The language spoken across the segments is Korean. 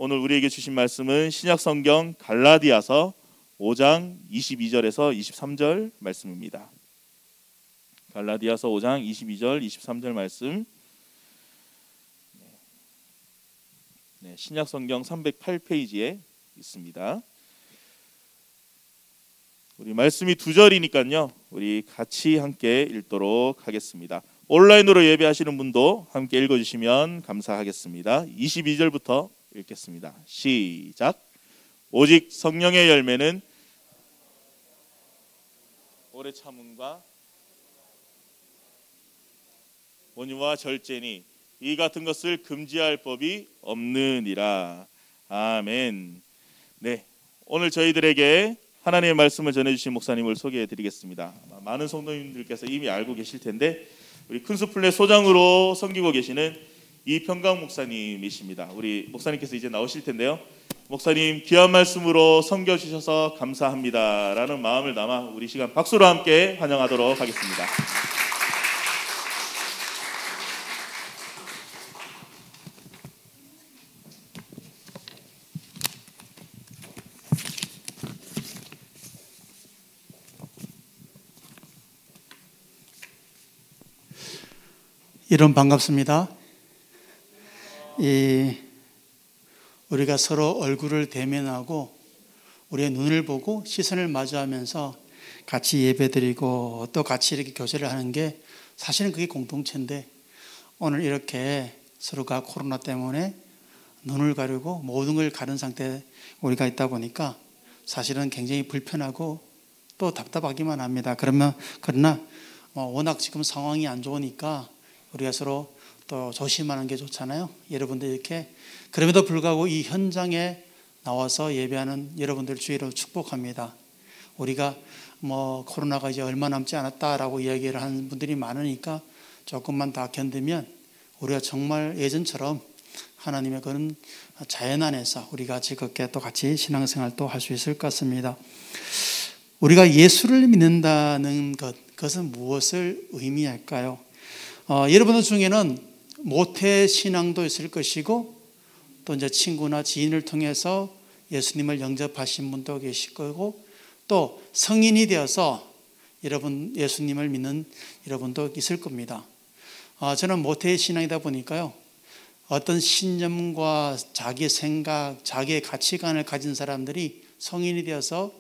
오늘 우리에게 주신 말씀은 신약성경 갈라디아서 5장 22절에서 23절 말씀입니다. 갈라디아서 5장 22절 23절 말씀. 신약성경 308페이지에 있습니다. 우리 말씀이 두 절이니까요, 우리 같이 함께 읽도록 하겠습니다. 온라인으로 예배하시는 분도 함께 읽어주시면 감사하겠습니다. 22절부터 읽겠습니다. 시작. 오직 성령의 열매는 오래 참음과 온유와 절제니 이 같은 것을 금지할 법이 없느니라. 아멘. 네, 오늘 저희들에게 하나님의 말씀을 전해주신 목사님을 소개해드리겠습니다. 많은 성도님들께서 이미 알고 계실 텐데 우리 큰수플레 소장으로 섬기고 계시는 이평강 목사님이십니다. 우리 목사님께서 이제 나오실 텐데요, 목사님 귀한 말씀으로 섬겨주셔서 감사합니다 라는 마음을 담아 우리 시간 박수로 함께 환영하도록 하겠습니다. 여러분 반갑습니다. 우리가 서로 얼굴을 대면하고 우리의 눈을 보고 시선을 마주하면서 같이 예배드리고 또 같이 이렇게 교제를 하는 게 사실은 그게 공동체인데, 오늘 이렇게 서로가 코로나 때문에 눈을 가리고 모든 걸 가른 상태에 우리가 있다 보니까 사실은 굉장히 불편하고 또 답답하기만 합니다. 그러나 워낙 지금 상황이 안 좋으니까 우리가 서로 또 조심하는 게 좋잖아요. 여러분들 이렇게, 그럼에도 불구하고 이 현장에 나와서 예배하는 여러분들 주의로 축복합니다. 우리가 코로나가 이제 얼마 남지 않았다라고 이야기를 하는 분들이 많으니까 조금만 다 견디면 우리가 정말 예전처럼 하나님의 그런 자연 안에서 우리가 즐겁게 또 같이 신앙생활도 할 수 있을 것 같습니다. 우리가 예수를 믿는다는 그것은 무엇을 의미할까요? 여러분들 중에는 모태 신앙도 있을 것이고 또 이제 친구나 지인을 통해서 예수님을 영접하신 분도 계실 거고 또 성인이 되어서 여러분 예수님을 믿는 여러분도 있을 겁니다. 저는 모태 신앙이다 보니까요, 어떤 신념과 자기 생각, 자기의 가치관을 가진 사람들이 성인이 되어서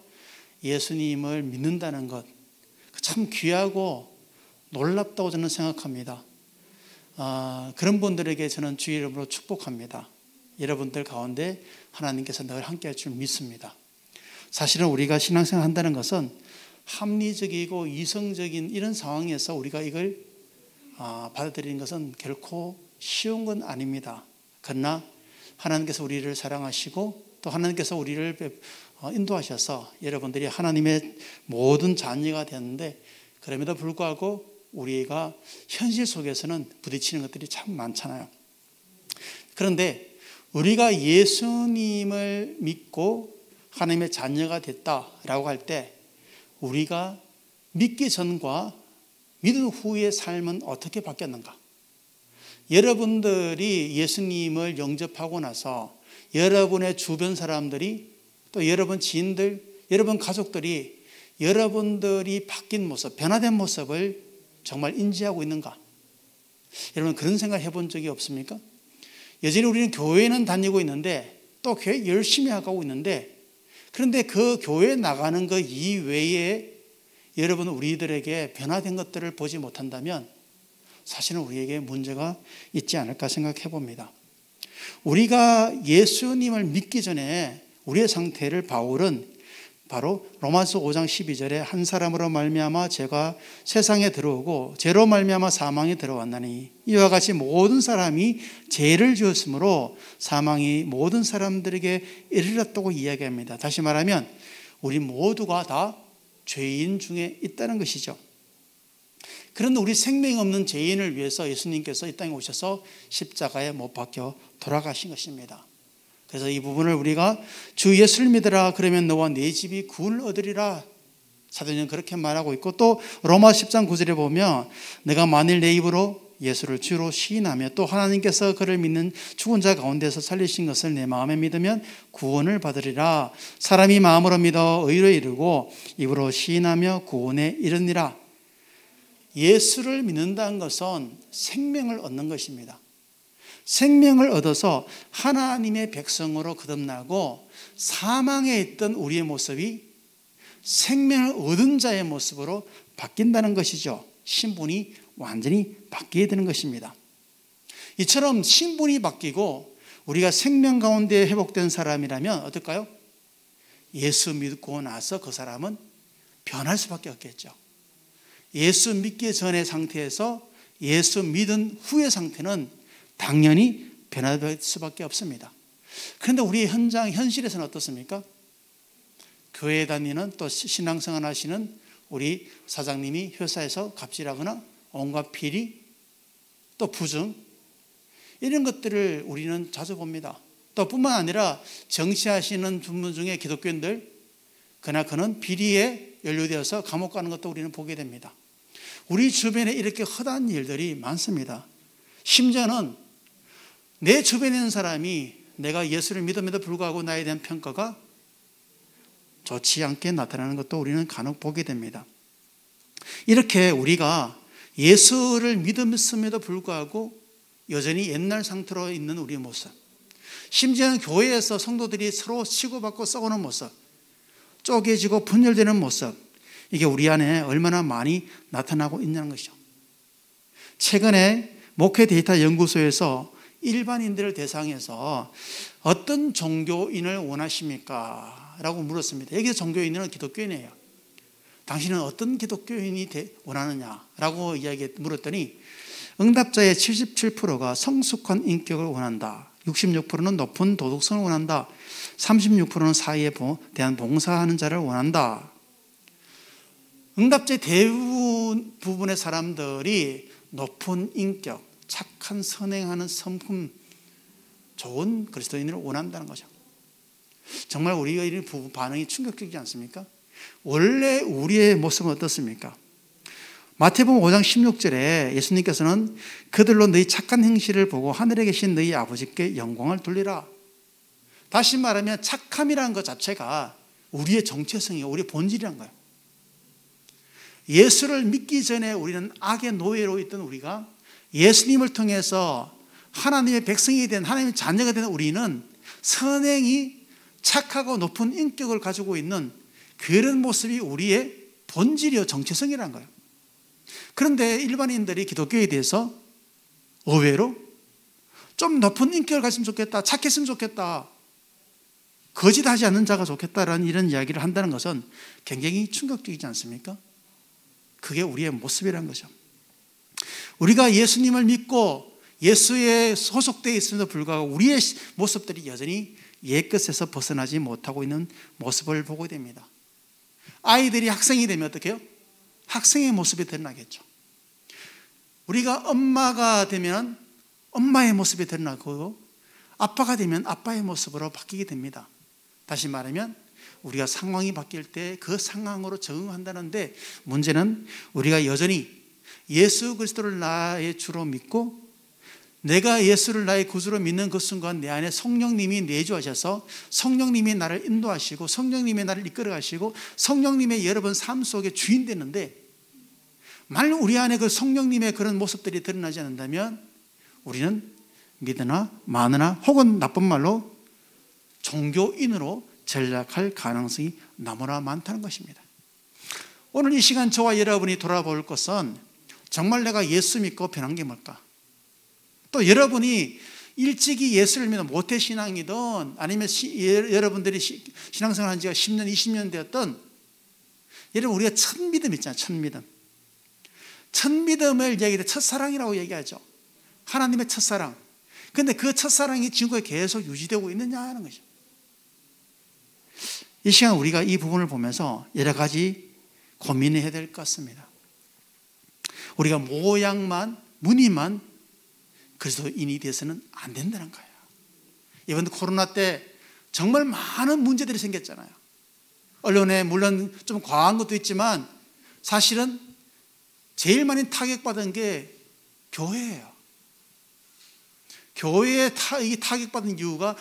예수님을 믿는다는 것 참 귀하고 놀랍다고 저는 생각합니다. 그런 분들에게 저는 주의 이름으로 축복합니다. 여러분들 가운데 하나님께서 늘 함께 할 줄 믿습니다. 사실은 우리가 신앙생활 한다는 것은 합리적이고 이성적인 이런 상황에서 우리가 이걸 받아들이는 것은 결코 쉬운 건 아닙니다. 그러나 하나님께서 우리를 사랑하시고 또 하나님께서 우리를 인도하셔서 여러분들이 하나님의 모든 자녀가 되었는데, 그럼에도 불구하고 우리가 현실 속에서는 부딪히는 것들이 참 많잖아요. 그런데 우리가 예수님을 믿고 하나님의 자녀가 됐다라고 할 때 우리가 믿기 전과 믿은 후의 삶은 어떻게 바뀌었는가? 여러분들이 예수님을 영접하고 나서 여러분의 주변 사람들이 또 여러분 지인들, 여러분 가족들이 여러분들이 바뀐 모습, 변화된 모습을 정말 인지하고 있는가? 여러분 그런 생각 해본 적이 없습니까? 여전히 우리는 교회는 다니고 있는데 또 교회 열심히 하고 있는데, 그런데 그 교회 나가는 것 이외에 여러분 우리들에게 변화된 것들을 보지 못한다면 사실은 우리에게 문제가 있지 않을까 생각해 봅니다. 우리가 예수님을 믿기 전에 우리의 상태를 바울은 바로 로마서 5장 12절에 한 사람으로 말미암아 죄가 세상에 들어오고 죄로 말미암아 사망이 들어왔나니 이와 같이 모든 사람이 죄를 지었으므로 사망이 모든 사람들에게 이르렀다고 이야기합니다. 다시 말하면 우리 모두가 다 죄인 중에 있다는 것이죠. 그런데 우리 생명 없는 죄인을 위해서 예수님께서 이 땅에 오셔서 십자가에 못 박혀 돌아가신 것입니다. 그래서 이 부분을 우리가 주 예수를 믿으라 그러면 너와 네 집이 구원을 얻으리라 사도행전 그렇게 말하고 있고, 또 로마 10장 9절에 보면 내가 만일 내 입으로 예수를 주로 시인하며 또 하나님께서 그를 믿는 죽은 자 가운데서 살리신 것을 내 마음에 믿으면 구원을 받으리라. 사람이 마음으로 믿어 의로 이르고 입으로 시인하며 구원에 이르니라. 예수를 믿는다는 것은 생명을 얻는 것입니다. 생명을 얻어서 하나님의 백성으로 거듭나고 사망에 있던 우리의 모습이 생명을 얻은 자의 모습으로 바뀐다는 것이죠. 신분이 완전히 바뀌게 되는 것입니다. 이처럼 신분이 바뀌고 우리가 생명 가운데 회복된 사람이라면 어떨까요? 예수 믿고 나서 그 사람은 변할 수밖에 없겠죠. 예수 믿기 전의 상태에서 예수 믿은 후의 상태는 당연히 변할 수밖에 없습니다. 그런데 우리 현실에서는 어떻습니까? 교회에 다니는 또 신앙생활 하시는 우리 사장님이 회사에서 갑질하거나 온갖 비리 또 부정 이런 것들을 우리는 자주 봅니다. 또 뿐만 아니라 정치하시는 분들 중에 기독교인들 그러나 그는 비리에 연루되어서 감옥 가는 것도 우리는 보게 됩니다. 우리 주변에 이렇게 허다한 일들이 많습니다. 심지어는 내 주변에 있는 사람이 내가 예수를 믿음에도 불구하고 나에 대한 평가가 좋지 않게 나타나는 것도 우리는 간혹 보게 됩니다. 이렇게 우리가 예수를 믿음에도 불구하고 여전히 옛날 상태로 있는 우리의 모습, 심지어는 교회에서 성도들이 서로 치고받고 싸우는 모습, 쪼개지고 분열되는 모습, 이게 우리 안에 얼마나 많이 나타나고 있냐는 것이죠. 최근에 목회 데이터 연구소에서 일반인들을 대상해서 어떤 종교인을 원하십니까? 라고 물었습니다. 여기서 종교인은 기독교인이에요. 당신은 어떤 기독교인이 원하느냐? 라고 물었더니 응답자의 77%가 성숙한 인격을 원한다. 66%는 높은 도덕성을 원한다. 36%는 사회에 대한 봉사하는 자를 원한다. 응답자의 대부분의 사람들이 높은 인격, 착한 선행하는 성품, 좋은 그리스도인을 원한다는 거죠. 정말 우리가 이런 반응이 충격적이지 않습니까? 원래 우리의 모습은 어떻습니까? 마태복음 5장 16절에 예수님께서는 그들로 너희 착한 행실을 보고 하늘에 계신 너희 아버지께 영광을 돌리라. 다시 말하면 착함이라는 것 자체가 우리의 정체성이에요. 우리의 본질이란 거예요. 예수를 믿기 전에 우리는 악의 노예로 있던 우리가 예수님을 통해서 하나님의 백성이 된 하나님의 자녀가 된 우리는 선행이 착하고 높은 인격을 가지고 있는 그런 모습이 우리의 본질이요 정체성이라는 거예요. 그런데 일반인들이 기독교에 대해서 의외로 좀 높은 인격을 가지면 좋겠다, 착했으면 좋겠다, 거짓하지 않는 자가 좋겠다라는 이런 이야기를 한다는 것은 굉장히 충격적이지 않습니까? 그게 우리의 모습이라는 거죠. 우리가 예수님을 믿고 예수에 소속되어 있음에도 불구하고 우리의 모습들이 여전히 옛것에서 벗어나지 못하고 있는 모습을 보게 됩니다. 아이들이 학생이 되면 어떻게 해요? 학생의 모습이 드러나겠죠. 우리가 엄마가 되면 엄마의 모습이 드러나고 아빠가 되면 아빠의 모습으로 바뀌게 됩니다. 다시 말하면 우리가 상황이 바뀔 때 그 상황으로 적응한다는데 문제는 우리가 여전히 예수 그리스도를 나의 주로 믿고 내가 예수를 나의 구주로 믿는 그 순간 내 안에 성령님이 내주하셔서 성령님이 나를 인도하시고 성령님이 나를 이끌어 가시고 성령님의 여러분 삶 속에 주인 되는데 만약 우리 안에 그 성령님의 그런 모습들이 드러나지 않는다면 우리는 믿으나 마느나 혹은 나쁜 말로 종교인으로 전락할 가능성이 너무나 많다는 것입니다. 오늘 이 시간 저와 여러분이 돌아볼 것은 정말 내가 예수 믿고 변한 게 뭘까? 또 여러분이 일찍이 예수를 믿어 모태신앙이든 아니면 여러분들이 신앙생활 한 지가 10년, 20년 되었던 여러분 우리가 첫 믿음 있잖아요. 첫 믿음. 첫 믿음을 얘기할 때 첫사랑이라고 얘기하죠. 하나님의 첫사랑. 그런데 그 첫사랑이 지금까지 계속 유지되고 있느냐 하는 거죠. 이 시간 우리가 이 부분을 보면서 여러 가지 고민해야 될 것 같습니다. 우리가 모양만, 무늬만 그리스도인이 돼서는 안 된다는 거예요. 이번 코로나 때 정말 많은 문제들이 생겼잖아요. 언론에 물론 좀 과한 것도 있지만 사실은 제일 많이 타격받은 게 교회예요. 교회에 타격받은 이유가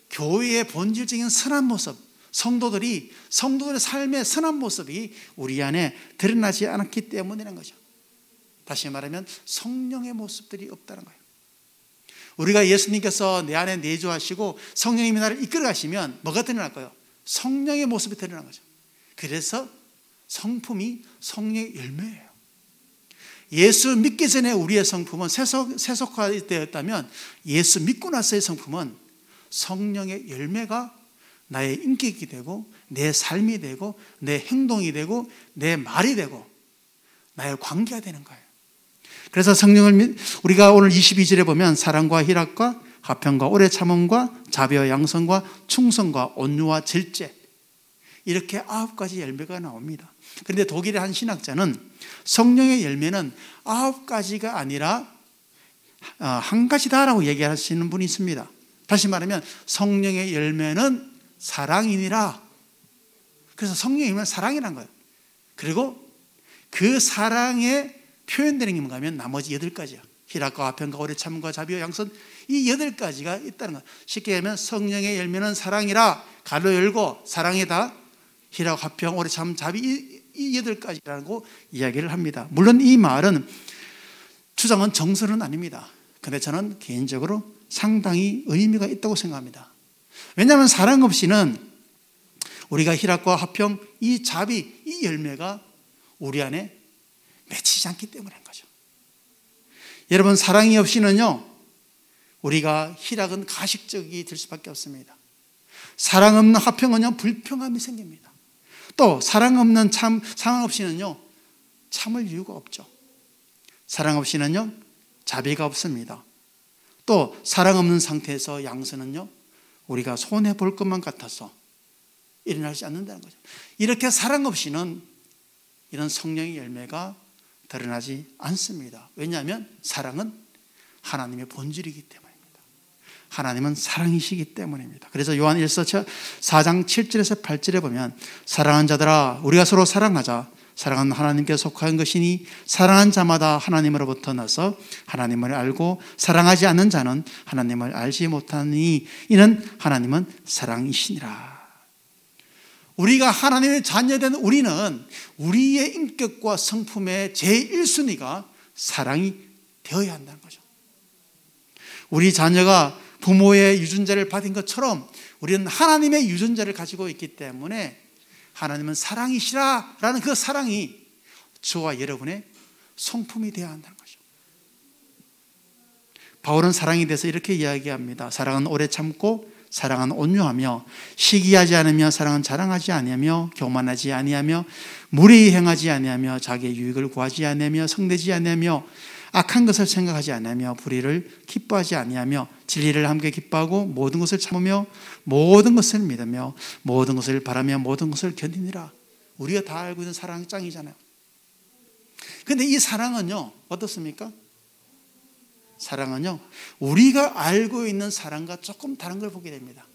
교회의 본질적인 선한 모습, 성도들의 삶의 선한 모습이 우리 안에 드러나지 않았기 때문이라는 거죠. 다시 말하면 성령의 모습들이 없다는 거예요. 우리가 예수님께서 내 안에 내주하시고 성령님이 나를 이끌어 가시면 뭐가 드러날까요? 성령의 모습이 드러난 거죠. 그래서 성품이 성령의 열매예요. 예수 믿기 전에 우리의 성품은 세속화되었다면 예수 믿고 나서의 성품은 성령의 열매가 나의 인격이 되고 내 삶이 되고 내 행동이 되고 내 말이 되고 나의 관계가 되는 거예요. 그래서 성령을 우리가 오늘 22절에 보면 사랑과 희락과 화평과 오래 참음과 자비와 양선과 충성과 온유와 절제, 이렇게 9가지 열매가 나옵니다. 그런데 독일의 한 신학자는 성령의 열매는 9가지가 아니라 한 가지다라고 얘기하시는 분이 있습니다. 다시 말하면 성령의 열매는 사랑이니라. 그래서 성령의 열매는 사랑이란 거예요. 그리고 그 사랑에 표현되는 게 뭔가 하면 나머지 8가지야. 희락과 화평과 오래 참음과 자비와 양선, 이 8가지가 있다는 거예요. 쉽게 얘기하면 성령의 열매는 사랑이라, 가로 열고 사랑이다, 희락, 화평, 오래 참음, 자비, 이 8가지라고 이야기를 합니다. 물론 이 말은 주장은 정설은 아닙니다. 그런데 저는 개인적으로 상당히 의미가 있다고 생각합니다. 왜냐하면 사랑 없이는 우리가 희락과 화평, 이 자비, 이 열매가 우리 안에 맺히지 않기 때문인 거죠. 여러분, 사랑이 없이는요, 우리가 희락은 가식적이 될 수밖에 없습니다. 사랑 없는 화평은요, 불평함이 생깁니다. 또 사랑 없는 사랑 없이는요, 참을 이유가 없죠. 사랑 없이는요, 자비가 없습니다. 또 사랑 없는 상태에서 양선은요, 우리가 손해 볼 것만 같아서 일어나지 않는다는 거죠. 이렇게 사랑 없이는 이런 성령의 열매가 드러나지 않습니다. 왜냐하면 사랑은 하나님의 본질이기 때문입니다. 하나님은 사랑이시기 때문입니다. 그래서 요한 1서 4장 7절에서 8절에 보면 사랑하는 자들아 우리가 서로 사랑하자. 사랑은 하나님께 속한 것이니 사랑한 자마다 하나님으로부터 나서 하나님을 알고 사랑하지 않는 자는 하나님을 알지 못하니 이는 하나님은 사랑이시니라. 우리가 하나님의 자녀된 우리는 우리의 인격과 성품의 제1순위가 사랑이 되어야 한다는 거죠. 우리 자녀가 부모의 유전자를 받은 것처럼 우리는 하나님의 유전자를 가지고 있기 때문에 하나님은 사랑이시라라는 그 사랑이 저와 여러분의 성품이 되어야 한다는 거죠. 바울은 사랑에 대해서 이렇게 이야기합니다. 사랑은 오래 참고 사랑은 온유하며 시기하지 않으며 사랑은 자랑하지 아니하며 교만하지 아니하며 무례히 행하지 아니하며 자기의 유익을 구하지 아니하며 성내지 아니하며 악한 것을 생각하지 아니하며 불의를 기뻐하지 아니하며 진리를 함께 기뻐하고 모든 것을 참으며 모든 것을 믿으며 모든 것을 바라며 모든 것을 견디니라. 우리가 다 알고 있는 사랑 짱이잖아요. 그런데 이 사랑은요 어떻습니까? 사랑은요 우리가 알고 있는 사랑과 조금 다른 걸 보게 됩니다.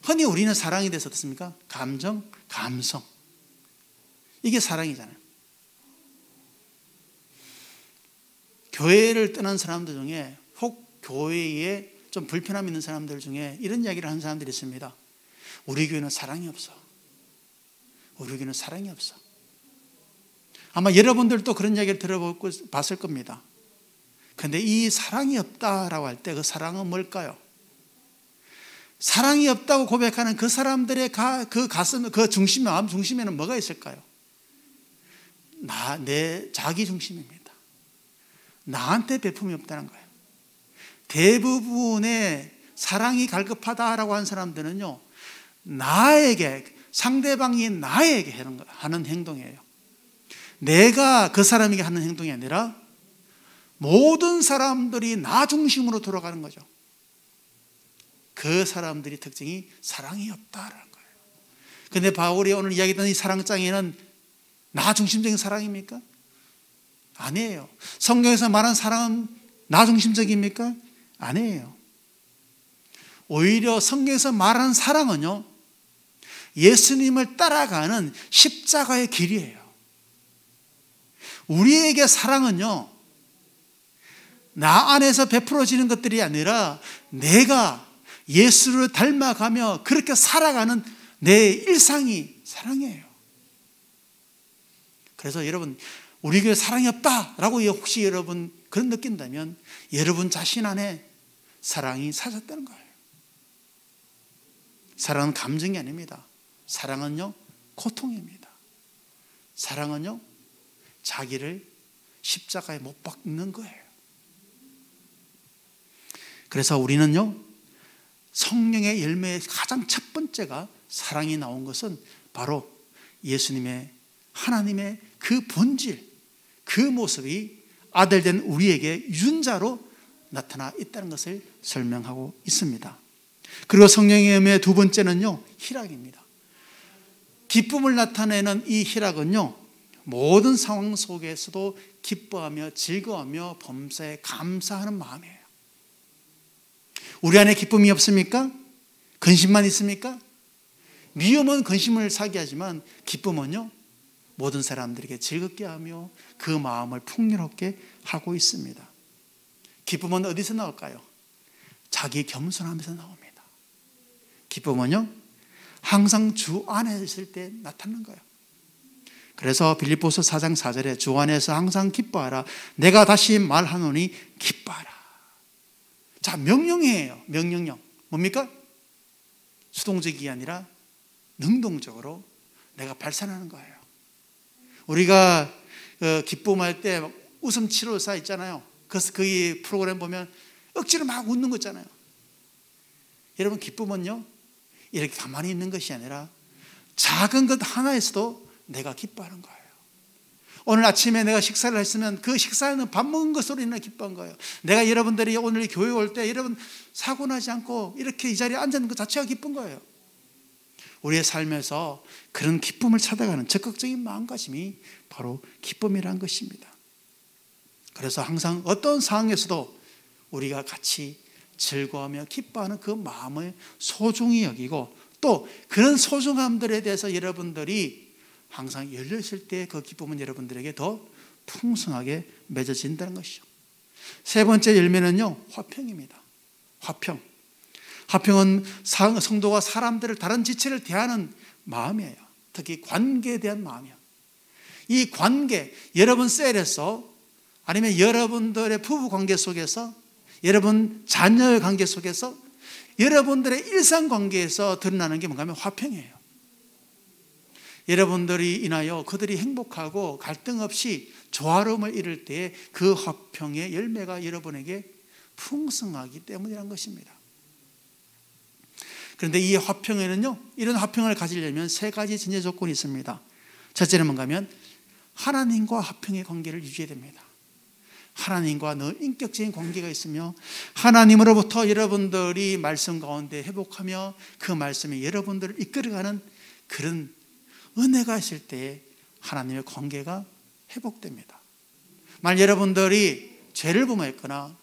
흔히 우리는 사랑에 대해서 어떻습니까? 감정, 감성, 이게 사랑이잖아요. 교회를 떠난 사람들 중에 혹 교회에 좀 불편함 있는 사람들 중에 이런 이야기를 하는 사람들이 있습니다. 우리 교회는 사랑이 없어. 우리 교회는 사랑이 없어. 아마 여러분들도 그런 이야기를 들어봤을 겁니다. 그런데 이 사랑이 없다라고 할 때 그 사랑은 뭘까요? 사랑이 없다고 고백하는 그 사람들의 그 가슴, 그 중심, 마음 중심에는 뭐가 있을까요? 내 자기 중심입니다. 나한테 베품이 없다는 거예요. 대부분의 사랑이 갈급하다라고 하는 사람들은요, 나에게, 상대방이 나에게 하는 행동이에요. 내가 그 사람에게 하는 행동이 아니라 모든 사람들이 나 중심으로 돌아가는 거죠. 그 사람들의 특징이 사랑이 없다라는 거예요. 그런데 바울이 오늘 이야기했던 이 사랑장애는 나 중심적인 사랑입니까? 아니에요. 성경에서 말한 사랑은 나 중심적입니까? 아니에요. 오히려 성경에서 말하는 사랑은요, 예수님을 따라가는 십자가의 길이에요. 우리에게 사랑은요, 나 안에서 베풀어지는 것들이 아니라 내가 예수를 닮아가며 그렇게 살아가는 내 일상이 사랑이에요. 그래서 여러분, 우리 교회 사랑이 없다라고 혹시 여러분 그런 느낀다면 여러분 자신 안에 사랑이 사라졌다는 거예요. 사랑은 감정이 아닙니다. 사랑은요, 고통입니다. 사랑은요, 자기를 십자가에 못 박는 거예요. 그래서 우리는요, 성령의 열매의 가장 첫 번째가 사랑이 나온 것은 바로 예수님의, 하나님의 그 본질, 그 모습이 아들된 우리에게 유전자로 나타나 있다는 것을 설명하고 있습니다. 그리고 성령의 열매의 두 번째는요, 희락입니다. 기쁨을 나타내는 이 희락은요, 모든 상황 속에서도 기뻐하며 즐거워하며 범사에 감사하는 마음이에요. 우리 안에 기쁨이 없습니까? 근심만 있습니까? 미움은 근심을 사게 하지만 기쁨은요, 모든 사람들에게 즐겁게 하며 그 마음을 풍요롭게 하고 있습니다. 기쁨은 어디서 나올까요? 자기 겸손함에서 나옵니다. 기쁨은요, 항상 주 안에 있을 때 나타나는 거예요. 그래서 빌립보서 4장 4절에 주 안에서 항상 기뻐하라. 내가 다시 말하노니 기뻐하라. 자, 명령이에요. 명령형. 뭡니까? 수동적이 아니라 능동적으로 내가 발산하는 거예요. 우리가 기쁨할 때 웃음 치료사 있잖아요. 그래서 그 프로그램 보면 억지로 막 웃는 거 있잖아요. 여러분, 기쁨은요, 이렇게 가만히 있는 것이 아니라 작은 것 하나에서도 내가 기뻐하는 거예요. 오늘 아침에 내가 식사를 했으면 그 식사는 밥 먹은 것으로 인해 기뻐한 거예요. 내가 여러분들이 오늘 교회 올 때 여러분 사고 나지 않고 이렇게 이 자리에 앉는 것 자체가 기쁜 거예요. 우리의 삶에서 그런 기쁨을 찾아가는 적극적인 마음가짐이 바로 기쁨이라는 것입니다. 그래서 항상 어떤 상황에서도 우리가 같이 즐거워하며 기뻐하는 그 마음을 소중히 여기고, 또 그런 소중함들에 대해서 여러분들이 항상 열려있을 때 그 기쁨은 여러분들에게 더 풍성하게 맺어진다는 것이죠. 세 번째 열매는요, 화평입니다. 화평. 화평은 성도가 사람들을, 다른 지체를 대하는 마음이에요. 특히 관계에 대한 마음이에요. 이 관계, 여러분 셀에서, 아니면 여러분들의 부부 관계 속에서, 여러분 자녀의 관계 속에서, 여러분들의 일상 관계에서 드러나는 게 뭔가 하면 화평이에요. 여러분들이 인하여 그들이 행복하고 갈등 없이 조화로움을 이룰 때에 그 화평의 열매가 여러분에게 풍성하기 때문이라는 것입니다. 그런데 이 화평에는요, 이런 화평을 가지려면 세 가지 전제 조건이 있습니다. 첫째는 뭔가 하면 하나님과 화평의 관계를 유지해야 됩니다. 하나님과 늘 인격적인 관계가 있으며 하나님으로부터 여러분들이 말씀 가운데 회복하며 그 말씀이 여러분들을 이끌어가는 그런 은혜가 있을 때 하나님의 관계가 회복됩니다. 만약 여러분들이 죄를 범했거나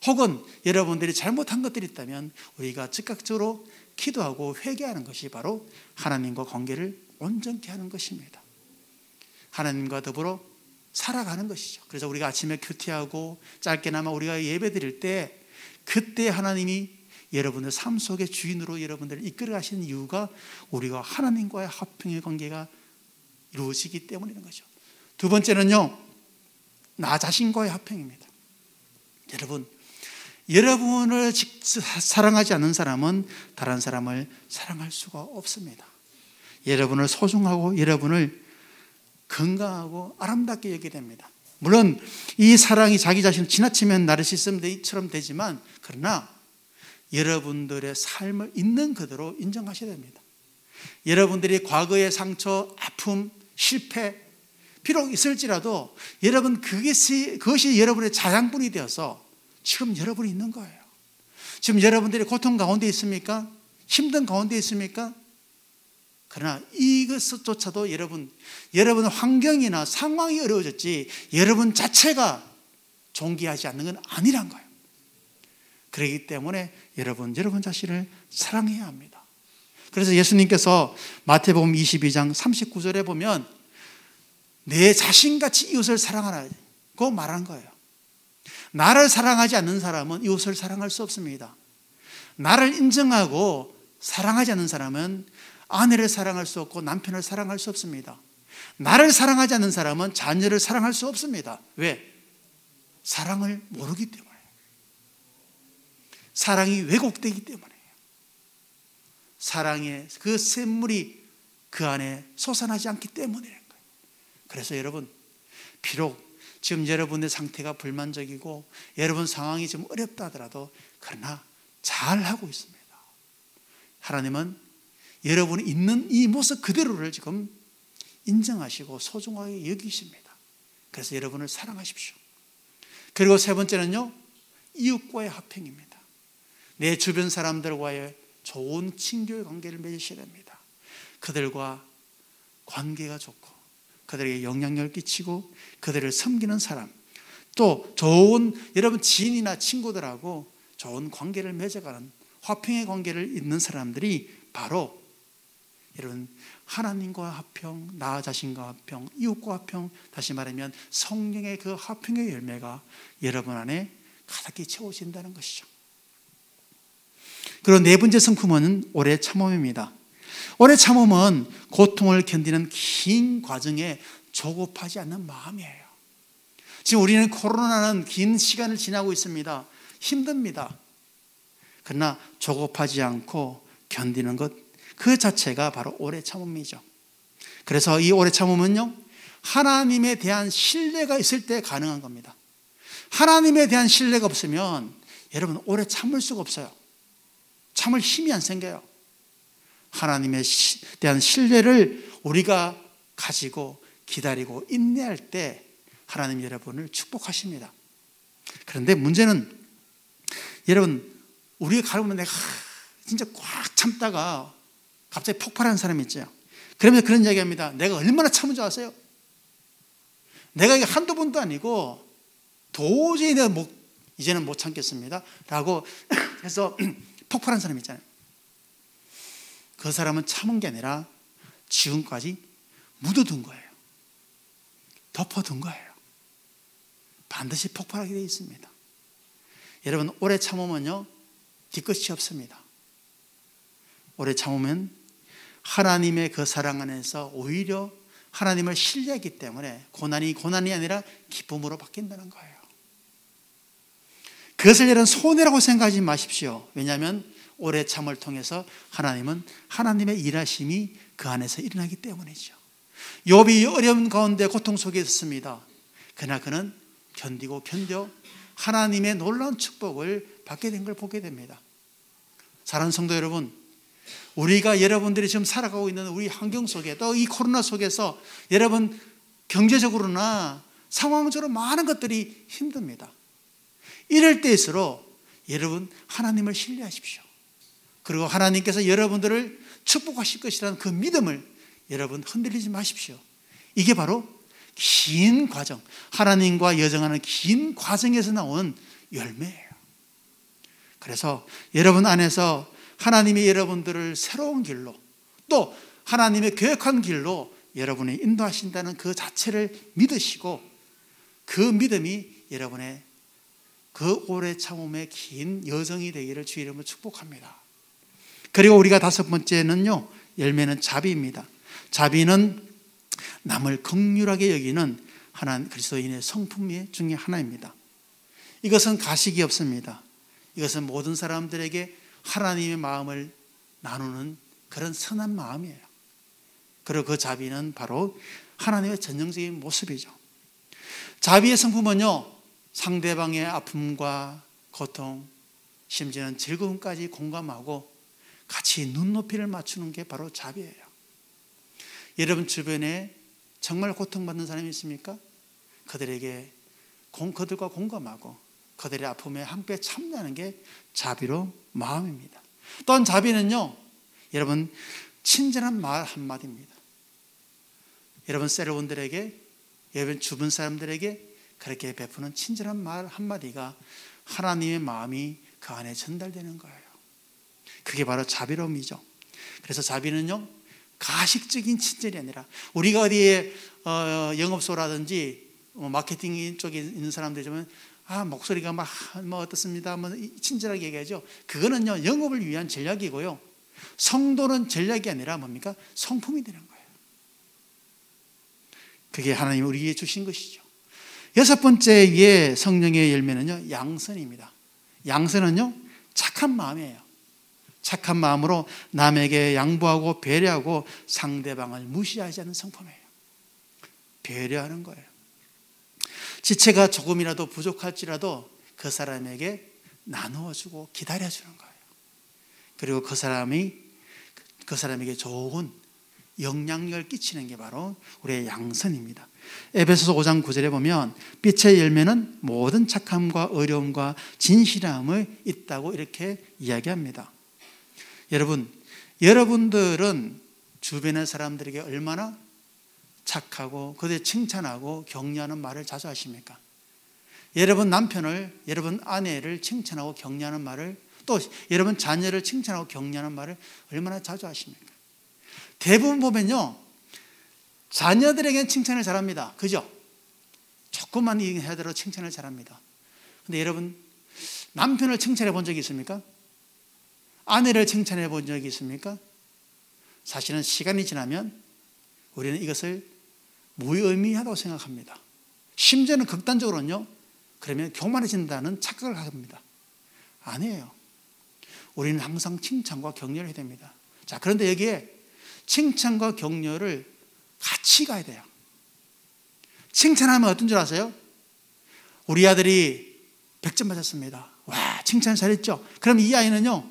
혹은 여러분들이 잘못한 것들이 있다면 우리가 즉각적으로 기도하고 회개하는 것이 바로 하나님과 관계를 온전케 하는 것입니다. 하나님과 더불어 살아가는 것이죠. 그래서 우리가 아침에 큐티하고 짧게나마 우리가 예배 드릴 때 그때 하나님이 여러분의 삶 속의 주인으로 여러분들을 이끌어 가시는 이유가 우리가 하나님과의 화평의 관계가 이루어지기 때문이라는 거죠. 두 번째는요, 나 자신과의 화평입니다. 여러분, 여러분을 사랑하지 않는 사람은 다른 사람을 사랑할 수가 없습니다. 여러분을 소중하고 여러분을 건강하고 아름답게 여기게 됩니다. 물론 이 사랑이 자기 자신을 지나치면 나르시즘처럼 되지만, 그러나 여러분들의 삶을 있는 그대로 인정하셔야 됩니다. 여러분들이 과거의 상처, 아픔, 실패 비록 있을지라도 여러분 그것이 여러분의 자양분이 되어서 지금 여러분이 있는 거예요. 지금 여러분들이 고통 가운데 있습니까? 힘든 가운데 있습니까? 그러나 이것조차도 여러분 환경이나 상황이 어려워졌지 여러분 자체가 존귀하지 않는 건 아니란 거예요. 그렇기 때문에 여러분 자신을 사랑해야 합니다. 그래서 예수님께서 마태복음 22장 39절에 보면 내 자신같이 이웃을 사랑하라고 말하는 거예요. 나를 사랑하지 않는 사람은 이웃을 사랑할 수 없습니다. 나를 인정하고 사랑하지 않는 사람은 아내를 사랑할 수 없고 남편을 사랑할 수 없습니다. 나를 사랑하지 않는 사람은 자녀를 사랑할 수 없습니다. 왜? 사랑을 모르기 때문에. 사랑이 왜곡되기 때문에. 사랑의 그 샘물이 그 안에 솟아나지 않기 때문이라는 거예요. 그래서 여러분, 비록 지금 여러분의 상태가 불만족이고 여러분 상황이 좀 어렵다 하더라도 그러나 잘하고 있습니다. 하나님은 여러분이 있는 이 모습 그대로를 지금 인정하시고 소중하게 여기십니다. 그래서 여러분을 사랑하십시오. 그리고 세 번째는요, 이웃과의 화평입니다. 내 주변 사람들과의 좋은 친교의 관계를 맺으셔야 됩니다. 그들과 관계가 좋고 그들에게 영향력을 끼치고 그들을 섬기는 사람, 또 좋은 여러분 지인이나 친구들하고 좋은 관계를 맺어가는 화평의 관계를 잇는 사람들이 바로 여러분 하나님과 화평, 나 자신과 화평, 이웃과 화평, 다시 말하면 성령의 그 화평의 열매가 여러분 안에 가득히 채워진다는 것이죠. 그리고 네 번째 성품은 오래 참음입니다. 오래 참음은 고통을 견디는 긴 과정에 조급하지 않는 마음이에요. 지금 우리는 코로나는 긴 시간을 지나고 있습니다. 힘듭니다. 그러나 조급하지 않고 견디는 것, 그 자체가 바로 오래 참음이죠. 그래서 이 오래 참음은요, 하나님에 대한 신뢰가 있을 때 가능한 겁니다. 하나님에 대한 신뢰가 없으면 여러분 오래 참을 수가 없어요. 참을 힘이 안 생겨요. 하나님에 대한 신뢰를 우리가 가지고 기다리고 인내할 때 하나님 여러분을 축복하십니다. 그런데 문제는 여러분, 우리가 가려면 내가 진짜 꽉 참다가 갑자기 폭발하는 사람이 있죠. 그러면 그런 이야기합니다. 내가 얼마나 참은 줄 아세요? 내가 이게 한두 번도 아니고 도저히 내가 이제는 못 참겠습니다 라고 해서 폭발한 사람이 있잖아요. 그 사람은 참은 게 아니라 지금까지 묻어둔 거예요. 덮어둔 거예요. 반드시 폭발하게 되어 있습니다. 여러분, 오래 참으면요 뒤끝이 없습니다. 오래 참으면 하나님의 그 사랑 안에서 오히려 하나님을 신뢰하기 때문에 고난이 아니라 기쁨으로 바뀐다는 거예요. 그것을 여러분 손해라고 생각하지 마십시오. 왜냐하면 오래 참을 통해서 하나님은 하나님의 일하심이 그 안에서 일어나기 때문이죠. 욥이 어려운 가운데 고통 속에 있었습니다. 그러나 그는 견디고 견뎌 하나님의 놀라운 축복을 받게 된 걸 보게 됩니다. 사랑하는 성도 여러분, 우리가 여러분들이 지금 살아가고 있는 우리 환경 속에, 또 이 코로나 속에서 여러분 경제적으로나 상황적으로 많은 것들이 힘듭니다. 이럴 때일수록 여러분 하나님을 신뢰하십시오. 그리고 하나님께서 여러분들을 축복하실 것이라는 그 믿음을 여러분 흔들리지 마십시오. 이게 바로 긴 과정, 하나님과 여정하는 긴 과정에서 나온 열매예요. 그래서 여러분 안에서 하나님이 여러분들을 새로운 길로, 또 하나님의 계획한 길로 여러분이 인도하신다는 그 자체를 믿으시고, 그 믿음이 여러분의 그 오래 참음의 긴 여정이 되기를 주의 이름으로 축복합니다. 그리고 우리가 다섯 번째는요, 열매는 자비입니다. 자비는 남을 긍휼하게 여기는 하나님 그리스도인의 성품 중에 하나입니다. 이것은 가식이 없습니다. 이것은 모든 사람들에게 하나님의 마음을 나누는 그런 선한 마음이에요. 그리고 그 자비는 바로 하나님의 전형적인 모습이죠. 자비의 성품은요, 상대방의 아픔과 고통, 심지어는 즐거움까지 공감하고 같이 눈높이를 맞추는 게 바로 자비예요. 여러분 주변에 정말 고통받는 사람이 있습니까? 그들에게 그들과 공감하고 그들의 아픔에 함께 참여하는 게 자비로운 마음입니다. 또한 자비는요, 여러분 친절한 말 한마디입니다. 여러분 세르본들에게, 여러분 주변 사람들에게 그렇게 베푸는 친절한 말 한마디가 하나님의 마음이 그 안에 전달되는 거예요. 그게 바로 자비로움이죠. 그래서 자비는요, 가식적인 친절이 아니라 우리가 어디에 영업소라든지 마케팅 쪽에 있는 사람들 좀 목소리가 뭐 어떻습니다 뭐 친절하게 얘기하죠. 그거는요 영업을 위한 전략이고요. 성도는 전략이 아니라 뭡니까? 성품이 되는 거예요. 그게 하나님이 우리에게 주신 것이죠. 여섯 번째의 성령의 열매는요 양선입니다. 양선은요 착한 마음이에요. 착한 마음으로 남에게 양보하고 배려하고 상대방을 무시하지 않는 성품이에요. 배려하는 거예요. 지체가 조금이라도 부족할지라도 그 사람에게 나누어주고 기다려주는 거예요. 그리고 그 사람에게 좋은 영향력을 끼치는 게 바로 우리의 양선입니다. 에베소서 5장 9절에 보면 빛의 열매는 모든 착함과 의로움과 진실함을 있다고 이렇게 이야기합니다. 여러분들은 주변의 사람들에게 얼마나 착하고 그들 칭찬하고 격려하는 말을 자주 하십니까? 여러분 남편을, 여러분 아내를 칭찬하고 격려하는 말을, 또 여러분 자녀를 칭찬하고 격려하는 말을 얼마나 자주 하십니까? 대부분 보면요 자녀들에게는 칭찬을 잘합니다. 그죠? 조금만 얘기하더라도 칭찬을 잘합니다. 근데 여러분 남편을 칭찬해 본 적이 있습니까? 아내를 칭찬해 본 적이 있습니까? 사실은 시간이 지나면 우리는 이것을 무의미하다고 생각합니다. 심지어는 극단적으로는요 그러면 교만해진다는 착각을 합니다. 아니에요. 우리는 항상 칭찬과 격려를 해야 됩니다. 자, 그런데 여기에 칭찬과 격려를 같이 가야 돼요. 칭찬하면 어떤 줄 아세요? 우리 아들이 100점 맞았습니다. 와, 칭찬 잘했죠? 그럼 이 아이는요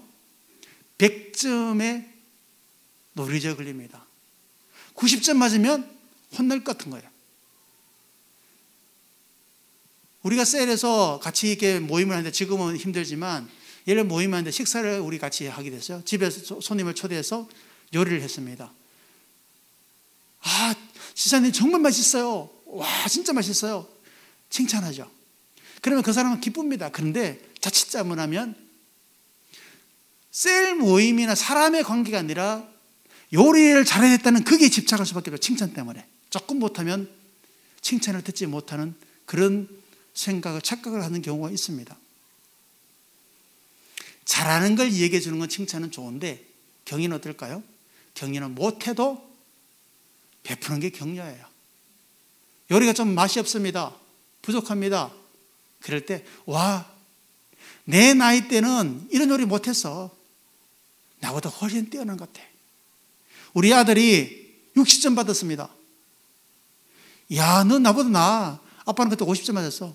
100점에 노리져 걸립니다. 90점 맞으면 혼날 것 같은 거예요. 우리가 셀에서 같이 이렇게 모임을 하는데, 지금은 힘들지만 예를 모임을 하는데 식사를 우리 같이 하게 됐어요. 집에서 손님을 초대해서 요리를 했습니다. 지사님 정말 맛있어요. 와, 진짜 맛있어요. 칭찬하죠. 그러면 그 사람은 기쁩니다. 그런데 자칫 잘못하면 셀 모임이나 사람의 관계가 아니라 요리를 잘해냈다는 그게 집착할 수밖에 없어요. 칭찬 때문에. 조금 못하면 칭찬을 듣지 못하는 그런 생각을, 착각을 하는 경우가 있습니다. 잘하는 걸 얘기해 주는 건 칭찬은 좋은데 경의는 어떨까요? 경의는 못해도 베푸는 게 격려예요. 요리가 좀 맛이 없습니다. 부족합니다. 그럴 때 내 나이 때는 이런 요리 못했어. 나보다 훨씬 뛰어난 것 같아. 우리 아들이 60점 받았습니다. 야, 너 나보다 나아. 아빠는 그때 50점 맞았어.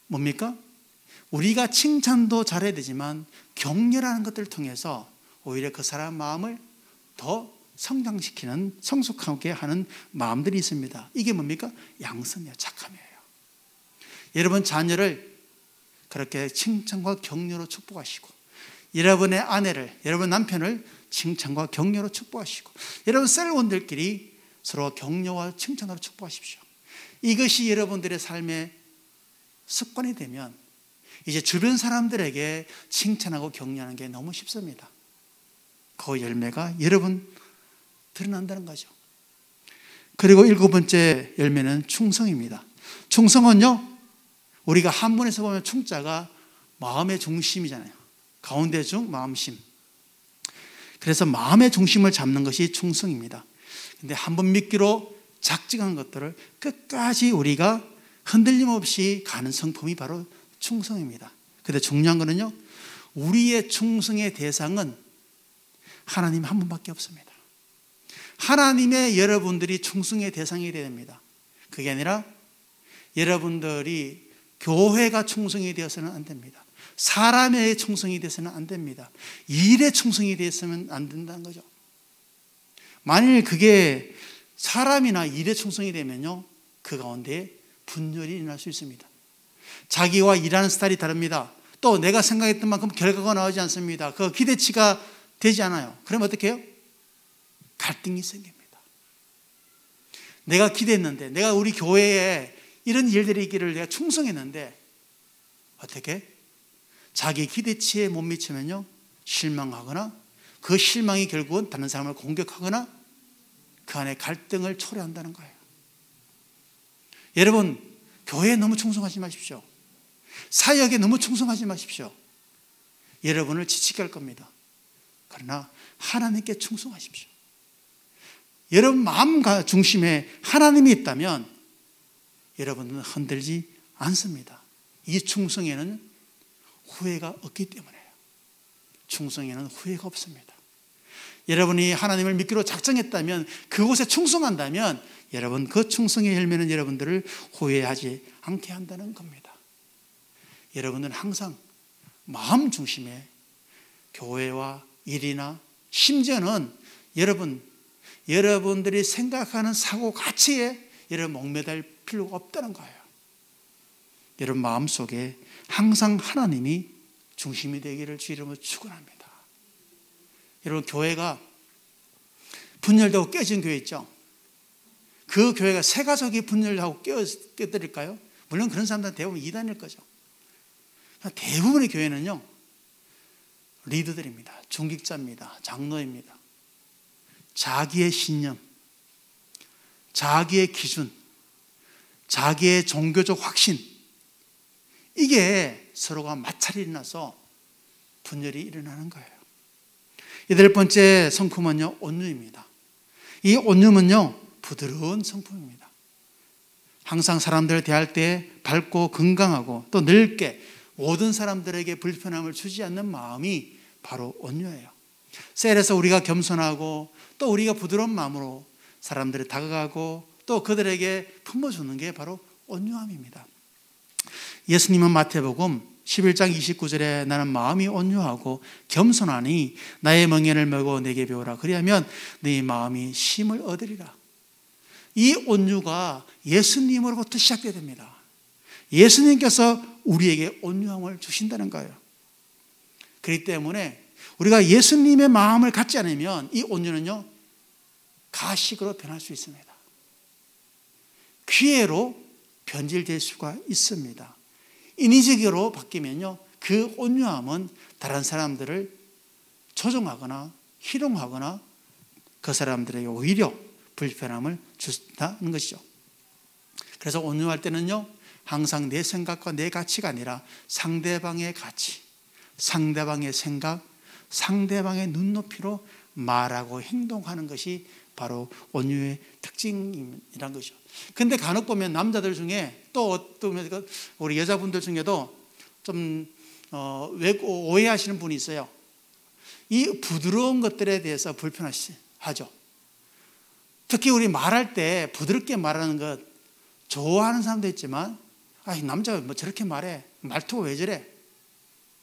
뭡니까? 우리가 칭찬도 잘해야 되지만 격려라는 것들을 통해서 오히려 그 사람 마음을 더 성장시키는, 성숙하게 하는 마음들이 있습니다. 이게 뭡니까? 양선이에요. 착함이에요. 여러분 자녀를 그렇게 칭찬과 격려로 축복하시고, 여러분의 아내를, 여러분 남편을 칭찬과 격려로 축복하시고, 여러분 셀원들끼리 서로 격려와 칭찬으로 축복하십시오. 이것이 여러분들의 삶의 습관이 되면 이제 주변 사람들에게 칭찬하고 격려하는 게 너무 쉽습니다. 그 열매가 여러분 드러난다는 거죠. 그리고 7번째 열매는 충성입니다. 충성은요, 우리가 한문에서 보면 충자가 마음의 중심이잖아요. 가운데 중 마음심. 그래서 마음의 중심을 잡는 것이 충성입니다. 근데 한번 믿기로 작정한 것들을 끝까지 우리가 흔들림 없이 가는 성품이 바로 충성입니다. 근데 중요한 거는요, 우리의 충성의 대상은 하나님 한 분밖에 없습니다. 하나님의 여러분들이 충성의 대상이 되어야 됩니다. 그게 아니라 여러분들이 교회가 충성이 되어서는 안 됩니다. 사람의 충성이 되어서는 안 됩니다. 일의 충성이 되었으면 안 된다는 거죠. 만일 그게 사람이나 일의 충성이 되면요, 그 가운데 분열이 일어날 수 있습니다. 자기와 일하는 스타일이 다릅니다. 또 내가 생각했던 만큼 결과가 나오지 않습니다. 그 기대치가 되지 않아요. 그럼 어떻게 해요? 갈등이 생깁니다. 내가 기대했는데, 내가 우리 교회에 이런 일들이 있기를 내가 충성했는데 어떻게? 자기 기대치에 못 미치면요 실망하거나 그 실망이 결국은 다른 사람을 공격하거나 그 안에 갈등을 초래한다는 거예요. 여러분, 교회에 너무 충성하지 마십시오. 사역에 너무 충성하지 마십시오. 여러분을 지치게 할 겁니다. 그러나 하나님께 충성하십시오. 여러분 마음 중심에 하나님이 있다면 여러분은 흔들지 않습니다. 이 충성에는 후회가 없기 때문에요. 충성에는 후회가 없습니다. 여러분이 하나님을 믿기로 작정했다면, 그곳에 충성한다면 여러분 그 충성의 열매는 여러분들을 후회하지 않게 한다는 겁니다. 여러분은 항상 마음 중심에 교회와 일이나 심지어는 여러분들이 생각하는 사고 가치에 여러분 목매달 필요가 없다는 거예요. 여러분 마음속에 항상 하나님이 중심이 되기를 주 이름으로 축원합니다. 여러분 교회가 분열되고 깨진 교회 있죠. 그 교회가 새 가족이 분열하고 깨뜨릴까요? 물론 그런 사람들은 대부분 이단일 거죠. 대부분의 교회는요, 리더들입니다. 중직자입니다. 장로입니다. 자기의 신념, 자기의 기준, 자기의 종교적 확신, 이게 서로가 마찰이 일어나서 분열이 일어나는 거예요. 여덟 번째 성품은요, 온유입니다. 이 온유는요, 부드러운 성품입니다. 항상 사람들을 대할 때 밝고 건강하고 또 넓게 모든 사람들에게 불편함을 주지 않는 마음이 바로 온유예요. 셀에서 우리가 겸손하고 또 우리가 부드러운 마음으로 사람들이 다가가고 또 그들에게 품어주는 게 바로 온유함입니다. 예수님은 마태복음 11장 29절에 나는 마음이 온유하고 겸손하니 나의 멍에를 메고 내게 배우라. 그리하면 네 마음이 쉼을 얻으리라. 이 온유가 예수님으로부터 시작되어야 됩니다. 예수님께서 우리에게 온유함을 주신다는 거예요. 그렇기 때문에 우리가 예수님의 마음을 갖지 않으면 이 온유는요, 가식으로 변할 수 있습니다. 기회로 변질될 수가 있습니다. 인위적으로 바뀌면요, 그 온유함은 다른 사람들을 조종하거나 희롱하거나 그 사람들에게 오히려 불편함을 준다는 것이죠. 그래서 온유할 때는요, 항상 내 생각과 내 가치가 아니라 상대방의 가치, 상대방의 생각, 상대방의 눈높이로 말하고 행동하는 것이 바로 온유의 특징이란 것이죠. 근데 간혹 보면 남자들 중에 또 우리 여자분들 중에도 좀 오해하시는 분이 있어요. 이 부드러운 것들에 대해서 불편하죠. 특히 우리 말할 때 부드럽게 말하는 것 좋아하는 사람도 있지만, 남자가 뭐 저렇게 말해, 말투가 왜 저래?